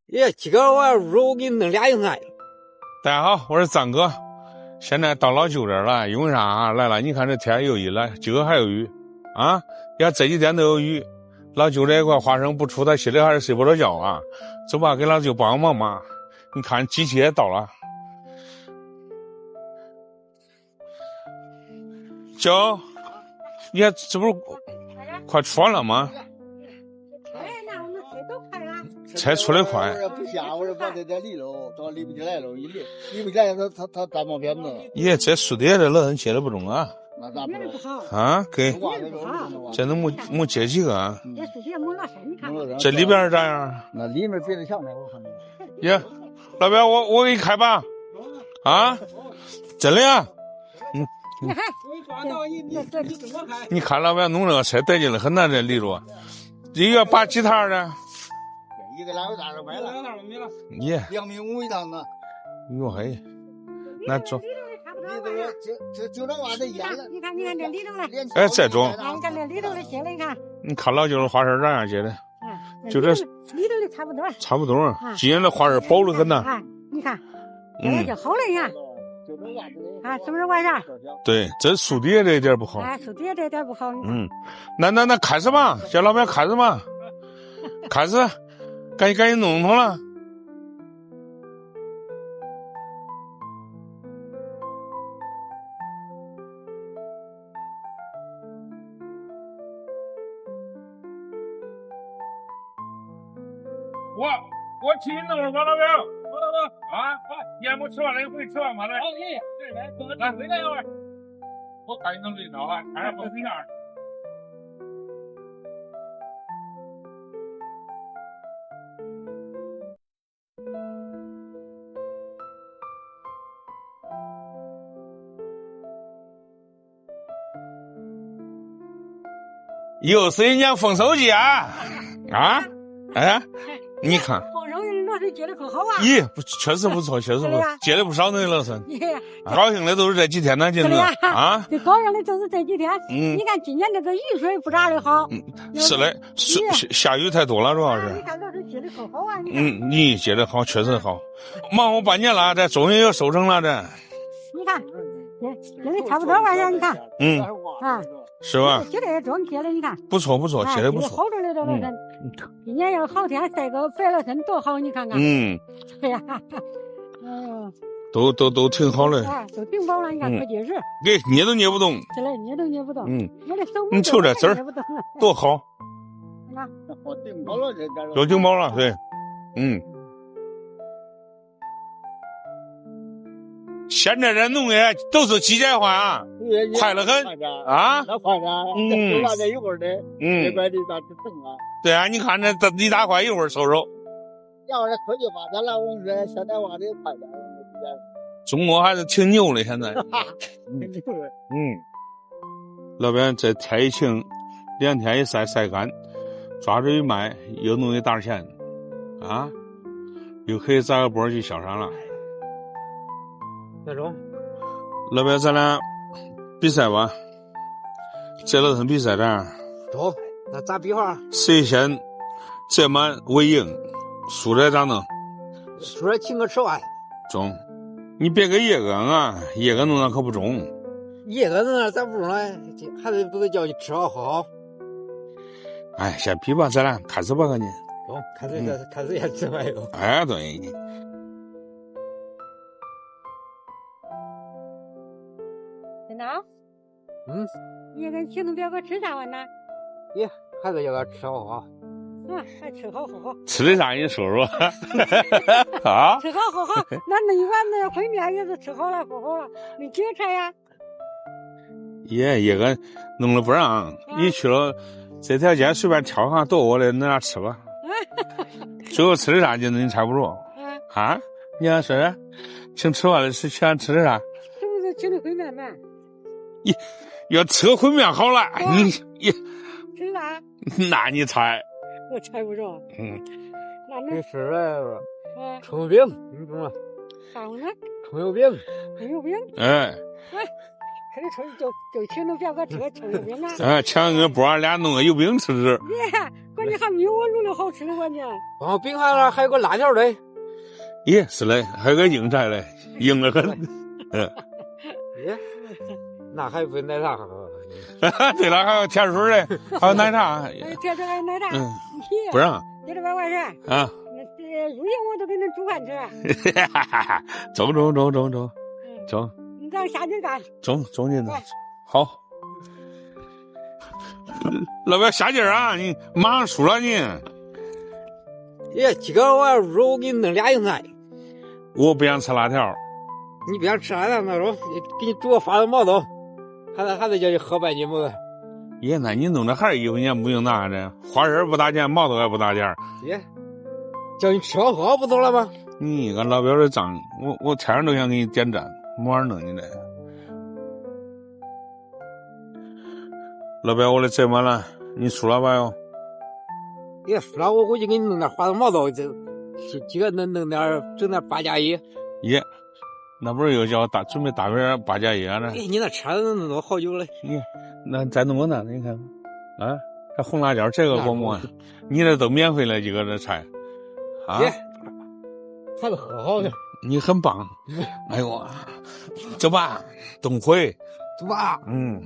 耶，今个我肉给你弄俩硬菜。大家好，我是张哥。现在到老舅这儿了，因为啥啊？来了，你看这天有雨了，今个还有雨啊！你看这几天都有雨，老舅这一块花生不出，他心里还是睡不着觉啊。走吧，给老舅帮忙嘛。你看机器也到了，舅，你看这不是快出完了吗？才出来快，不下，我把这在里头，他立不起来了，一立不起来，他单毛片子。耶，这树叶的老人接的不中啊！那咋不中啊？给，这能没接几个啊？这里边咋样？那里面别的强的，我看到。耶，老板，我给你开吧。啊，真的呀？你看老板弄这个车带劲的很呐，这里头，一个拔吉他的。一个拉回大了卖了耶，2.5米一趟呢。哟嘿，那中。就能挖这烟了。你看这里头了。哎，这中。你看这里头的接的，你看。你看老舅的花生咋样接的？就这。里头的差不多。差不多。今年的花生饱得很呐。你看，这就好了，你看。啊，是不是晚上？对，这树底下这一点不好。啊，树底下这点不好。那开始吧，叫老板开始吧，开始，赶紧弄通了。我替你弄了吧，老表。啊，好，烟没吃完了，回去吃完嘛来。好，对，来，回来一会儿。我看你能领到啊，看看不对样。又是一年丰收季啊！哎，你看。老师接的可好啊！咦，确实不错，确实不错，接了不少那个老师。高兴的都是这几天呢，今天啊，最高兴的就是这几天。你看今年这个雨水不咋的好。是嘞，下雨太多了，主要是。你看老师接的可好啊！你接的好，确实好。忙活半年了，这终于要收成了，这。你看，接的差不多玩意儿，你看。啊。是吧？接的也中，接的你看。不错，接的不错。好着的这老人。今年要好天晒个白了身多好，你看看。对呀。都挺好的。都挺饱了，你看可结实。给捏都捏不动。是嘞，捏都捏不动。我的手。你瞅这籽儿多好。顶饱了这都顶饱了，对。现在这农业都是机械化啊，快得很啊！那快点，就拿这一会儿的，这块地咋成啊？对啊，你看这一大块一会儿收手。要是科技发展了，我们说现在挖的快点。中国还是挺牛的，现在。老板这天一晴，2天一晒干，抓着一卖，又弄一大钱啊，又可以砸个波去销山了。那中，老板，咱俩比赛吧。这老头比赛这中，那咋比法？谁先折满为赢，输的咋弄？输了请客吃饭。中，你别给叶哥啊，叶哥弄那可不中。叶哥弄那咋不中呢？还是不是叫你吃好喝好？哎，先比吧，咱俩开始吧，赶紧。中，开始先吃饭哟。哎，对。真的？叶哥请侬表哥吃啥玩呢？耶，还是叫他吃好好。还吃好喝好。吃的啥？你说说。啊？吃好喝好，那一碗那烩面也是吃好了喝好了，没几个菜呀。叶哥弄了不让，你去了这条街随便挑上多我的，那俩吃吧。最后吃的啥劲你猜不着。你想说啥？请吃饭的是想吃的啥？是不是请的烩面嘛？要吃个烩面好了，你吃啥？那你猜？我猜不着。那你吃了葱油饼，你懂吗？啥呢？葱油饼。葱油饼。哎。肯定就请侬表哥吃个葱油饼啊！抢个波，俩弄个油饼吃吃。你还没有我卤的好吃呢，关键。哦，冰块上还有个辣条嘞。耶，是嘞，还有个硬菜嘞，硬得很。耶，那还不奶茶好。对了，还有甜水嘞，还有奶茶。还有甜水，还有奶茶。不让。给这2块钱。啊。那如今我都给恁煮饭吃。走。走。你咱下去干。走进去。好。老表下劲儿啊！你马上输了你。耶，今个我要入，我给你弄俩硬菜。我不想吃辣条。你不想吃辣条那种，给你煮个发的毛豆，还得叫你喝半斤毛豆。耶，那你弄的还是1块钱不用拿着，花生不打钱，毛豆也不打钱。耶，叫你吃好喝不走了吗？你个老表的账，我天上都想给你点赞，没法弄你这。老表，我的折满了，你输了吧哟？也输了，我回去给你弄点花生毛豆，这几个弄点整点8加1。耶，那不是又叫准备大碗8加1呢？你那车子弄好久了。耶，那再弄个那，你看，啊，还红辣椒，这个过目，你这都免费了几个这菜，啊，还得喝好的。你很棒，哎呦，走吧，东辉，走吧，嗯。